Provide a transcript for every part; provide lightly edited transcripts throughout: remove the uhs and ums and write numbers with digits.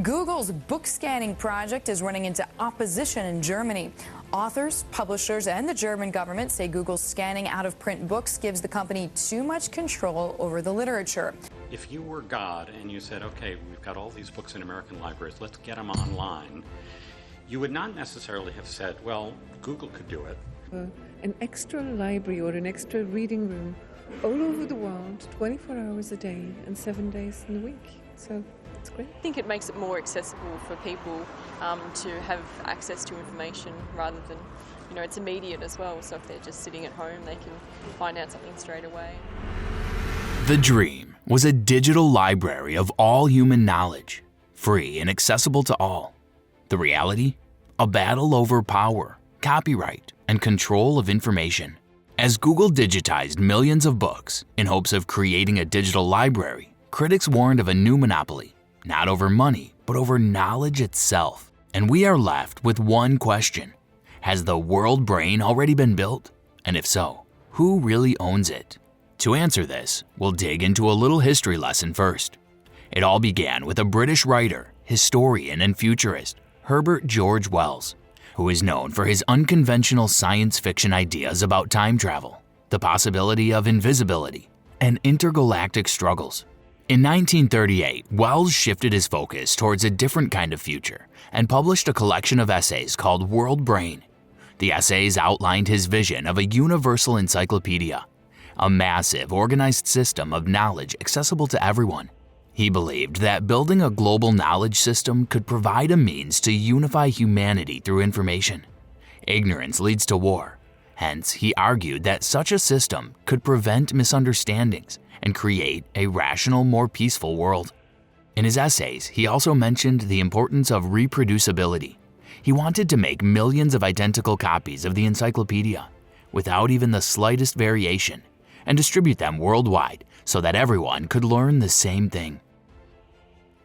Google's book scanning project is running into opposition in Germany. Authors, publishers, and the German government say Google's scanning out-of-print books gives the company too much control over the literature. If you were God and you said, okay, we've got all these books in American libraries, let's get them online, you would not necessarily have said, well, Google could do it. An extra library or an extra reading room all over the world, 24 hours a day and 7 days in the week. So it's great. I think it makes it more accessible for people to have access to information rather than, it's immediate as well. So if they're just sitting at home, they can find out something straight away. The dream was a digital library of all human knowledge, free and accessible to all. The reality? A battle over power, copyright, and control of information. As Google digitized millions of books in hopes of creating a digital library, critics warned of a new monopoly, not over money, but over knowledge itself. And we are left with one question. Has the world brain already been built? And if so, who really owns it? To answer this, we'll dig into a little history lesson first. It all began with a British writer, historian, and futurist, Herbert George Wells, who is known for his unconventional science fiction ideas about time travel, the possibility of invisibility, and intergalactic struggles. In 1938, Wells shifted his focus towards a different kind of future and published a collection of essays called World Brain. The essays outlined his vision of a universal encyclopedia, a massive, organized system of knowledge accessible to everyone. He believed that building a global knowledge system could provide a means to unify humanity through information. Ignorance leads to war. Hence, he argued that such a system could prevent misunderstandings and create a rational, more peaceful world. In his essays, he also mentioned the importance of reproducibility. He wanted to make millions of identical copies of the encyclopedia, without even the slightest variation, and distribute them worldwide so that everyone could learn the same thing.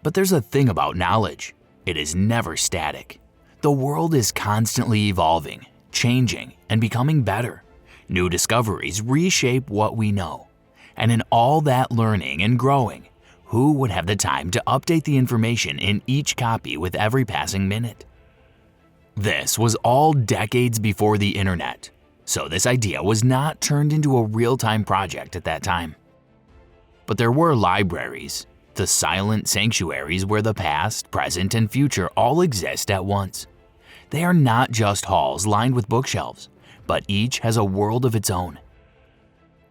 But there's a thing about knowledge. It is never static. The world is constantly evolving, changing, and becoming better. New discoveries reshape what we know. And in all that learning and growing, who would have the time to update the information in each copy with every passing minute? This was all decades before the internet, so this idea was not turned into a real-time project at that time. But there were libraries, the silent sanctuaries where the past, present, and future all exist at once. They are not just halls lined with bookshelves, but each has a world of its own.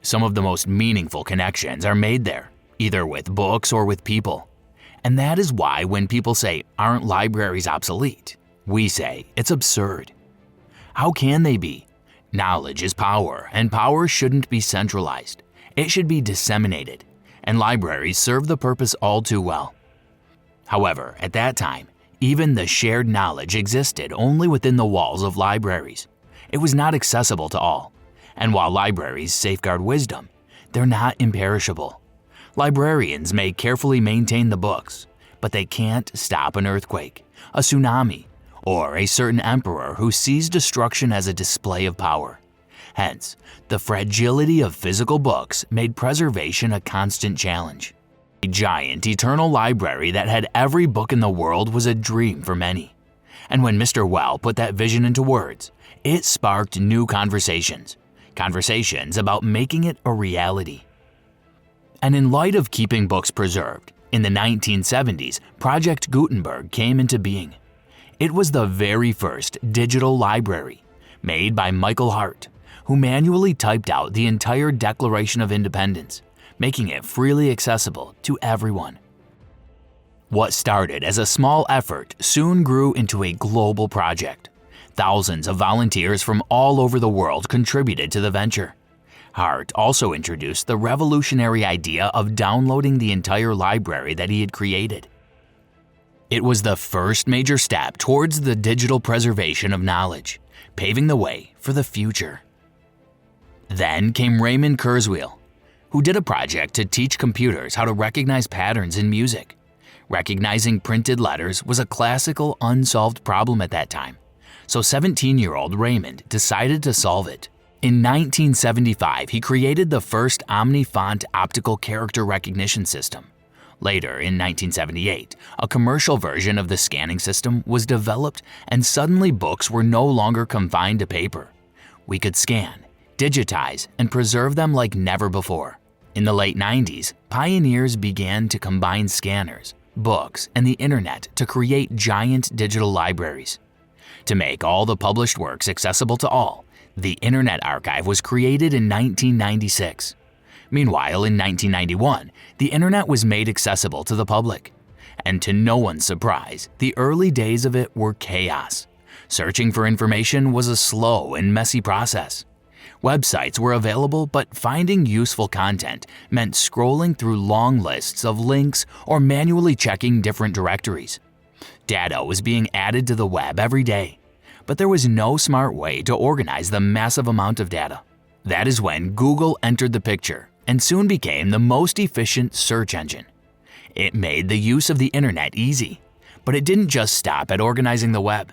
Some of the most meaningful connections are made there, either with books or with people. And that is why when people say, "Aren't libraries obsolete?" we say it's absurd. How can they be? Knowledge is power, and power shouldn't be centralized. It should be disseminated, and libraries serve the purpose all too well. However, at that time, even the shared knowledge existed only within the walls of libraries. It was not accessible to all. And while libraries safeguard wisdom, they're not imperishable. Librarians may carefully maintain the books, but they can't stop an earthquake, a tsunami, or a certain emperor who sees destruction as a display of power. Hence, the fragility of physical books made preservation a constant challenge. A giant, eternal library that had every book in the world was a dream for many. And when Mr. Well put that vision into words, it sparked new conversations about making it a reality. And in light of keeping books preserved, in the 1970s, Project Gutenberg came into being. It was the very first digital library, made by Michael Hart, who manually typed out the entire Declaration of Independence, making it freely accessible to everyone. What started as a small effort soon grew into a global project. Thousands of volunteers from all over the world contributed to the venture. Hart also introduced the revolutionary idea of downloading the entire library that he had created. It was the first major step towards the digital preservation of knowledge, paving the way for the future. Then came Raymond Kurzweil, who did a project to teach computers how to recognize patterns in music. Recognizing printed letters was a classical unsolved problem at that time, so 17-year-old Raymond decided to solve it. In 1975, he created the first omni-font optical character recognition system, Later, in 1978, a commercial version of the scanning system was developed, and suddenly books were no longer confined to paper. We could scan, digitize, and preserve them like never before. In the late 90s, pioneers began to combine scanners, books, and the internet to create giant digital libraries. To make all the published works accessible to all, the Internet Archive was created in 1996. Meanwhile, in 1991, the internet was made accessible to the public. And to no one's surprise, the early days of it were chaos. Searching for information was a slow and messy process. Websites were available, but finding useful content meant scrolling through long lists of links or manually checking different directories. Data was being added to the web every day, but there was no smart way to organize the massive amount of data. That is when Google entered the picture and soon became the most efficient search engine. It made the use of the internet easy, but it didn't just stop at organizing the web.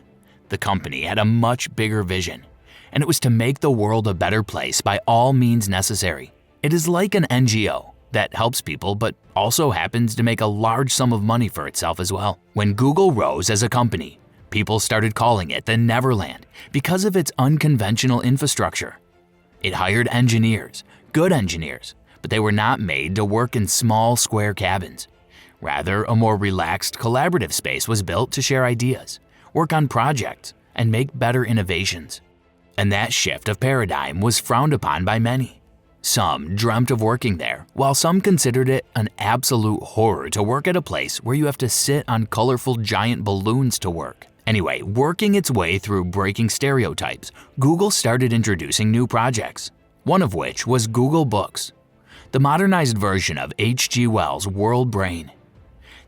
The company had a much bigger vision, and it was to make the world a better place by all means necessary. It is like an NGO that helps people but also happens to make a large sum of money for itself as well. When Google rose as a company, people started calling it the Neverland because of its unconventional infrastructure. It hired engineers, good engineers, but they were not made to work in small square cabins. Rather, a more relaxed, collaborative space was built to share ideas, work on projects, and make better innovations. And that shift of paradigm was frowned upon by many. Some dreamt of working there, while some considered it an absolute horror to work at a place where you have to sit on colorful giant balloons to work. Anyway, working its way through breaking stereotypes, Google started introducing new projects, one of which was Google Books, the modernized version of H.G. Wells' World Brain.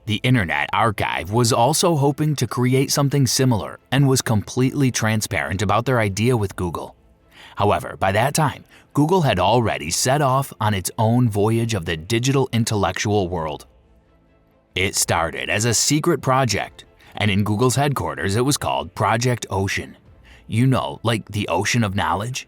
The Internet Archive was also hoping to create something similar and was completely transparent about their idea with Google. However, by that time, Google had already set off on its own voyage of the digital intellectual world. It started as a secret project, and in Google's headquarters it was called Project Ocean. You know, like the ocean of knowledge?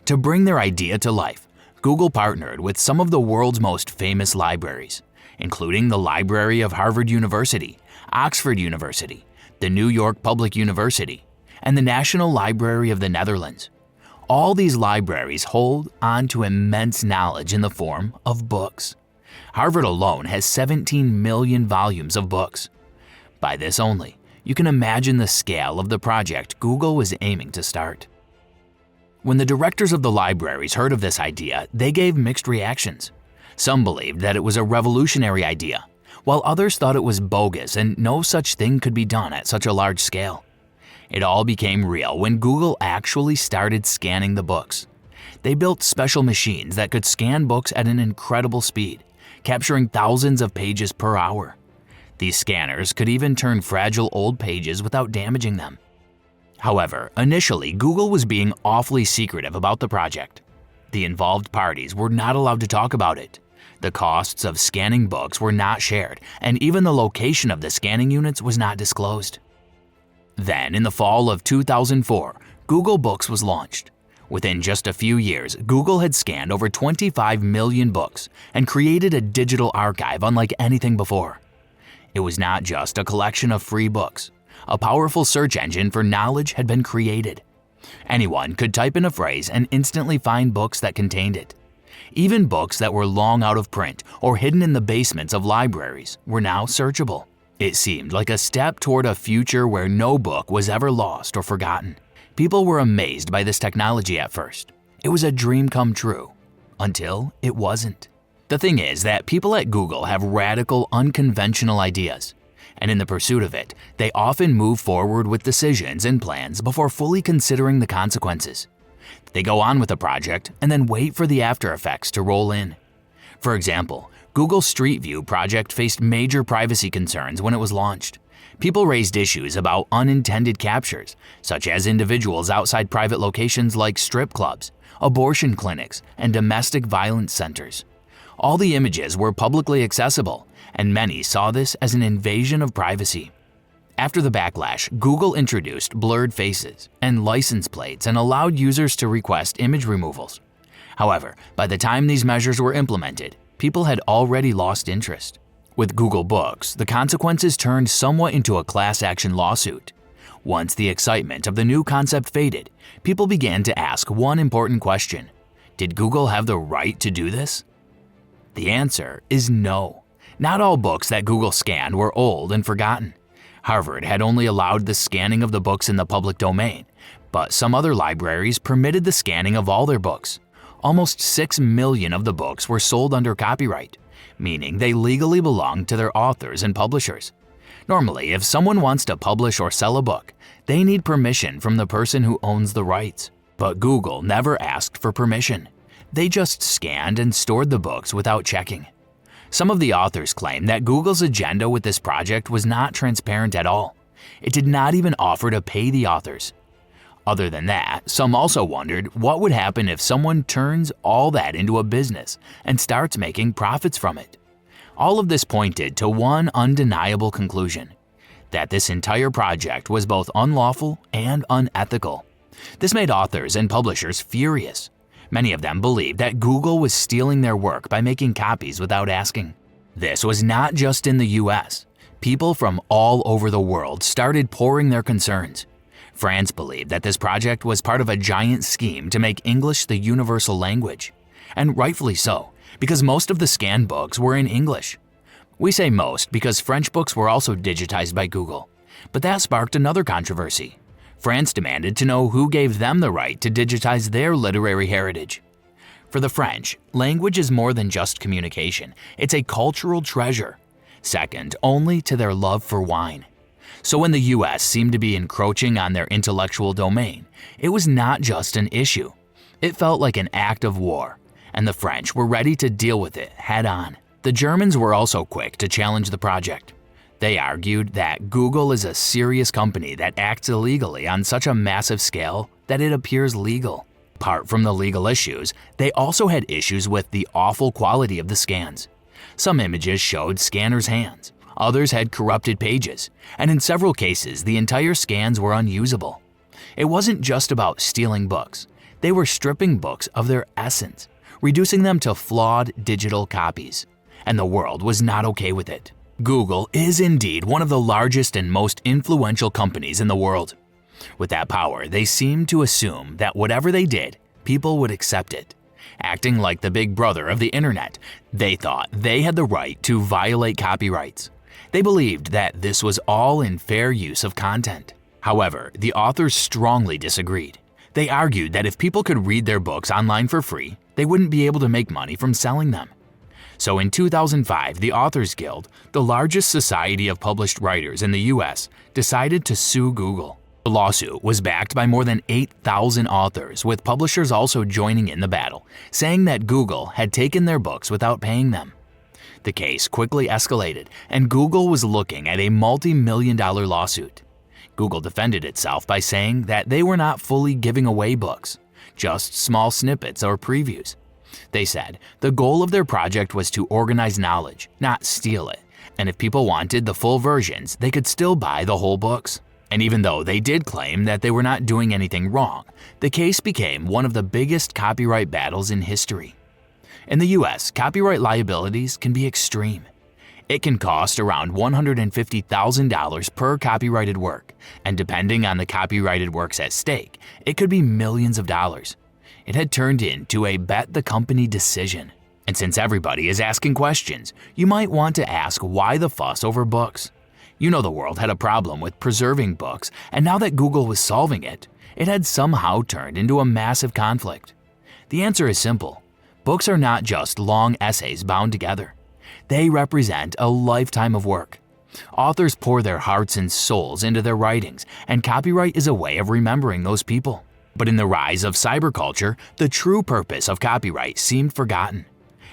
To bring their idea to life, Google partnered with some of the world's most famous libraries, including the Library of Harvard University, Oxford University, the New York Public University, and the National Library of the Netherlands. All these libraries hold on to immense knowledge in the form of books. Harvard alone has 17 million volumes of books. By this only, you can imagine the scale of the project Google was aiming to start. When the directors of the libraries heard of this idea, they gave mixed reactions. Some believed that it was a revolutionary idea, while others thought it was bogus and no such thing could be done at such a large scale. It all became real when Google actually started scanning the books. They built special machines that could scan books at an incredible speed, capturing thousands of pages per hour. These scanners could even turn fragile old pages without damaging them. However, initially, Google was being awfully secretive about the project. The involved parties were not allowed to talk about it. The costs of scanning books were not shared, and even the location of the scanning units was not disclosed. Then, in the fall of 2004, Google Books was launched. Within just a few years, Google had scanned over 25 million books and created a digital archive unlike anything before. It was not just a collection of free books. A powerful search engine for knowledge had been created. Anyone could type in a phrase and instantly find books that contained it. Even books that were long out of print or hidden in the basements of libraries were now searchable. It seemed like a step toward a future where no book was ever lost or forgotten. People were amazed by this technology at first. It was a dream come true, until it wasn't. The thing is that people at Google have radical, unconventional ideas. And in the pursuit of it, they often move forward with decisions and plans before fully considering the consequences. They go on with a project and then wait for the after effects to roll in. For example, Google's Street View project faced major privacy concerns when it was launched. People raised issues about unintended captures, such as individuals outside private locations like strip clubs, abortion clinics, and domestic violence centers. All the images were publicly accessible, and many saw this as an invasion of privacy. After the backlash, Google introduced blurred faces and license plates and allowed users to request image removals. However, by the time these measures were implemented, people had already lost interest. With Google Books, the consequences turned somewhat into a class action lawsuit. Once the excitement of the new concept faded, people began to ask one important question: did Google have the right to do this? The answer is no. Not all books that Google scanned were old and forgotten. Harvard had only allowed the scanning of the books in the public domain, but some other libraries permitted the scanning of all their books. Almost 6 million of the books were sold under copyright, meaning they legally belonged to their authors and publishers. Normally, if someone wants to publish or sell a book, they need permission from the person who owns the rights. But Google never asked for permission. They just scanned and stored the books without checking. Some of the authors claim that Google's agenda with this project was not transparent at all. It did not even offer to pay the authors. Other than that, some also wondered what would happen if someone turns all that into a business and starts making profits from it. All of this pointed to one undeniable conclusion: that this entire project was both unlawful and unethical. This made authors and publishers furious. Many of them believed that Google was stealing their work by making copies without asking. This was not just in the US. People from all over the world started pouring their concerns. France believed that this project was part of a giant scheme to make English the universal language. And rightfully so, because most of the scanned books were in English. We say most because French books were also digitized by Google. But that sparked another controversy. France demanded to know who gave them the right to digitize their literary heritage. For the French, language is more than just communication. It's a cultural treasure, second only to their love for wine. So when the US seemed to be encroaching on their intellectual domain, it was not just an issue. It felt like an act of war, and the French were ready to deal with it head on. The Germans were also quick to challenge the project. They argued that Google is a serious company that acts illegally on such a massive scale that it appears legal. Apart from the legal issues, they also had issues with the awful quality of the scans. Some images showed scanners' hands, others had corrupted pages, and in several cases the entire scans were unusable. It wasn't just about stealing books. They were stripping books of their essence, reducing them to flawed digital copies. And the world was not okay with it. Google is indeed one of the largest and most influential companies in the world. With that power, they seemed to assume that whatever they did, people would accept it. Acting like the big brother of the internet, they thought they had the right to violate copyrights. They believed that this was all in fair use of content. However, the authors strongly disagreed. They argued that if people could read their books online for free, they wouldn't be able to make money from selling them. So in 2005, the Authors Guild, the largest society of published writers in the US, decided to sue Google. The lawsuit was backed by more than 8,000 authors, with publishers also joining in the battle, saying that Google had taken their books without paying them. The case quickly escalated, and Google was looking at a multi-million-dollar lawsuit. Google defended itself by saying that they were not fully giving away books, just small snippets or previews. They said the goal of their project was to organize knowledge, not steal it, and if people wanted the full versions, they could still buy the whole books. And even though they did claim that they were not doing anything wrong, the case became one of the biggest copyright battles in history. In the US, copyright liabilities can be extreme. It can cost around $150,000 per copyrighted work, and depending on the copyrighted works at stake, it could be millions of dollars. It had turned into a bet the company decision. And since everybody is asking questions, you might want to ask why the fuss over books. You know the world had a problem with preserving books, and now that Google was solving it, it had somehow turned into a massive conflict. The answer is simple. Books are not just long essays bound together. They represent a lifetime of work. Authors pour their hearts and souls into their writings, and copyright is a way of remembering those people. But in the rise of cyberculture, the true purpose of copyright seemed forgotten.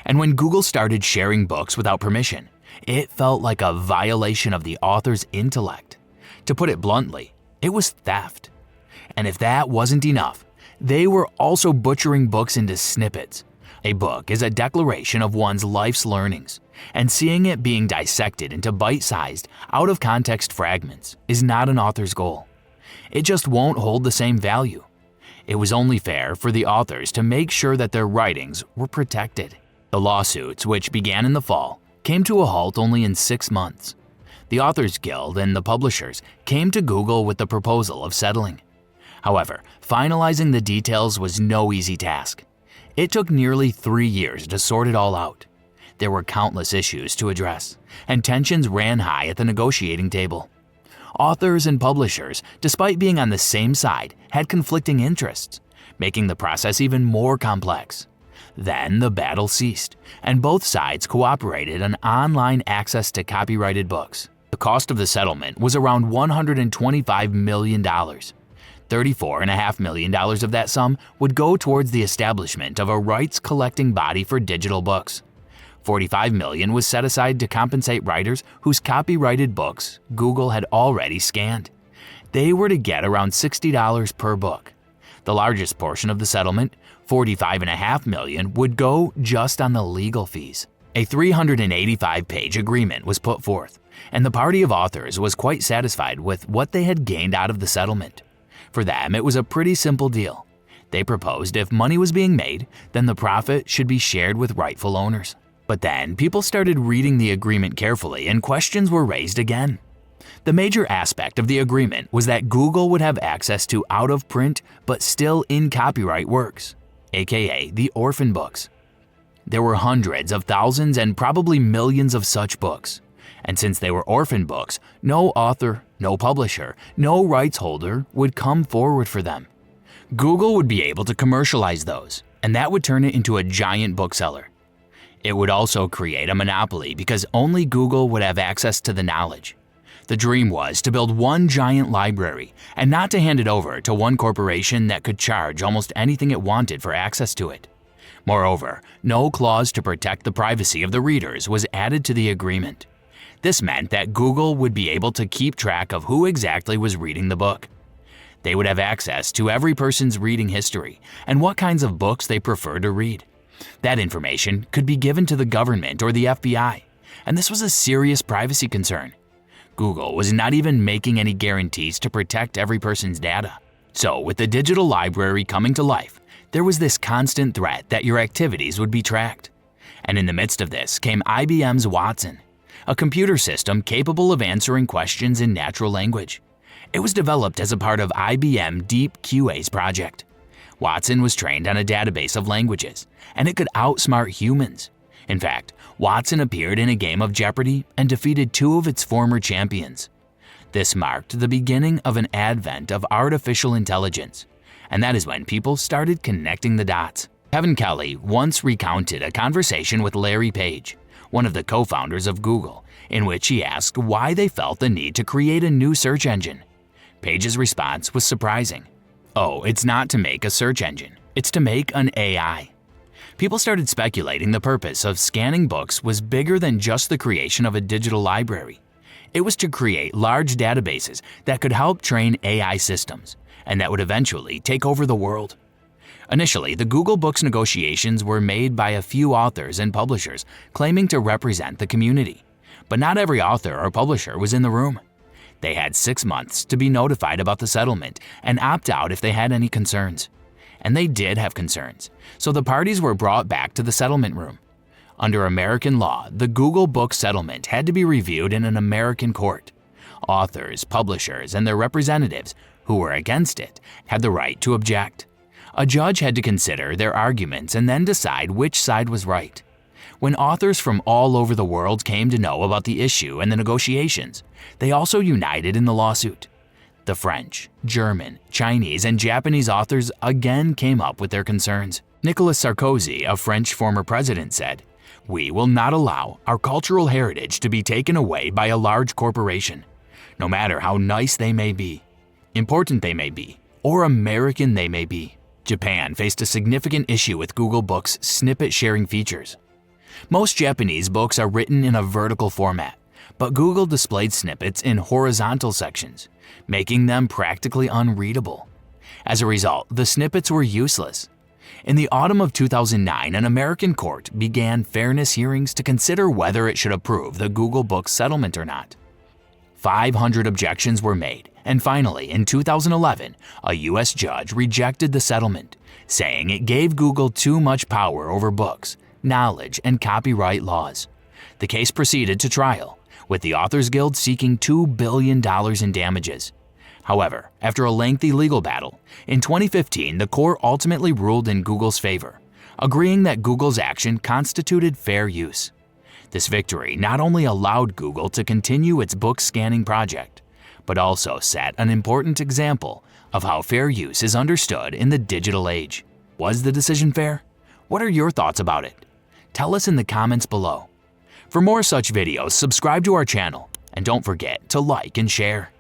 And when Google started sharing books without permission, it felt like a violation of the author's intellect. To put it bluntly, it was theft. And if that wasn't enough, they were also butchering books into snippets. A book is a declaration of one's life's learnings, and seeing it being dissected into bite-sized, out-of-context fragments is not an author's goal. It just won't hold the same value. It was only fair for the authors to make sure that their writings were protected. The lawsuits, which began in the fall, came to a halt only in 6 months. The Authors Guild and the publishers came to Google with the proposal of settling. However, finalizing the details was no easy task. It took nearly 3 years to sort it all out. There were countless issues to address, and tensions ran high at the negotiating table. Authors and publishers, despite being on the same side, had conflicting interests, making the process even more complex. Then the battle ceased, and both sides cooperated on online access to copyrighted books. The cost of the settlement was around $125 million. $34.5 million of that sum would go towards the establishment of a rights-collecting body for digital books. $45 million was set aside to compensate writers whose copyrighted books Google had already scanned. They were to get around $60 per book. The largest portion of the settlement, $45.5 million, would go just on the legal fees. A 385-page agreement was put forth, and the party of authors was quite satisfied with what they had gained out of the settlement. For them, it was a pretty simple deal. They proposed if money was being made, then the profit should be shared with rightful owners. But then people started reading the agreement carefully and questions were raised again. The major aspect of the agreement was that Google would have access to out-of-print but still in copyright works, aka the orphan books. There were hundreds of thousands and probably millions of such books. And since they were orphan books, no author, no publisher, no rights holder would come forward for them. Google would be able to commercialize those, and that would turn it into a giant bookseller. It would also create a monopoly because only Google would have access to the knowledge. The dream was to build one giant library and not to hand it over to one corporation that could charge almost anything it wanted for access to it. Moreover, no clause to protect the privacy of the readers was added to the agreement. This meant that Google would be able to keep track of who exactly was reading the book. They would have access to every person's reading history and what kinds of books they prefer to read. That information could be given to the government or the FBI, and this was a serious privacy concern. Google was not even making any guarantees to protect every person's data. So with the digital library coming to life, there was this constant threat that your activities would be tracked. And in the midst of this came IBM's Watson, a computer system capable of answering questions in natural language. It was developed as a part of IBM Deep QA's project. Watson was trained on a database of languages, and it could outsmart humans. In fact, Watson appeared in a game of Jeopardy and defeated 2 of its former champions. This marked the beginning of an advent of artificial intelligence, and that is when people started connecting the dots. Kevin Kelly once recounted a conversation with Larry Page, one of the co-founders of Google, in which he asked why they felt the need to create a new search engine. Page's response was surprising. "Oh, it's not to make a search engine, it's to make an AI." People started speculating the purpose of scanning books was bigger than just the creation of a digital library. It was to create large databases that could help train AI systems, and that would eventually take over the world. Initially, the Google Books negotiations were made by a few authors and publishers claiming to represent the community. But not every author or publisher was in the room. They had 6 months to be notified about the settlement and opt out if they had any concerns. And they did have concerns, so the parties were brought back to the settlement room. Under American law, the Google Books settlement had to be reviewed in an American court. Authors, publishers, and their representatives, who were against it, had the right to object. A judge had to consider their arguments and then decide which side was right. When authors from all over the world came to know about the issue and the negotiations, they also united in the lawsuit. The French, German, Chinese, and Japanese authors again came up with their concerns. Nicolas Sarkozy, a French former president, said, "We will not allow our cultural heritage to be taken away by a large corporation, no matter how nice they may be, important they may be, or American they may be." Japan faced a significant issue with Google Books' snippet sharing features. Most Japanese books are written in a vertical format, but Google displayed snippets in horizontal sections, making them practically unreadable. As a result, the snippets were useless. In the autumn of 2009, an American court began fairness hearings to consider whether it should approve the Google Books settlement or not. 500 objections were made, and finally, in 2011, a U.S. judge rejected the settlement, saying it gave Google too much power over books, knowledge, and copyright laws. The case proceeded to trial, with the Authors Guild seeking $2 billion in damages. However, after a lengthy legal battle, in 2015 the court ultimately ruled in Google's favor, agreeing that Google's action constituted fair use. This victory not only allowed Google to continue its book scanning project, but also set an important example of how fair use is understood in the digital age. Was the decision fair? What are your thoughts about it? Tell us in the comments below. For more such videos, subscribe to our channel and don't forget to like and share.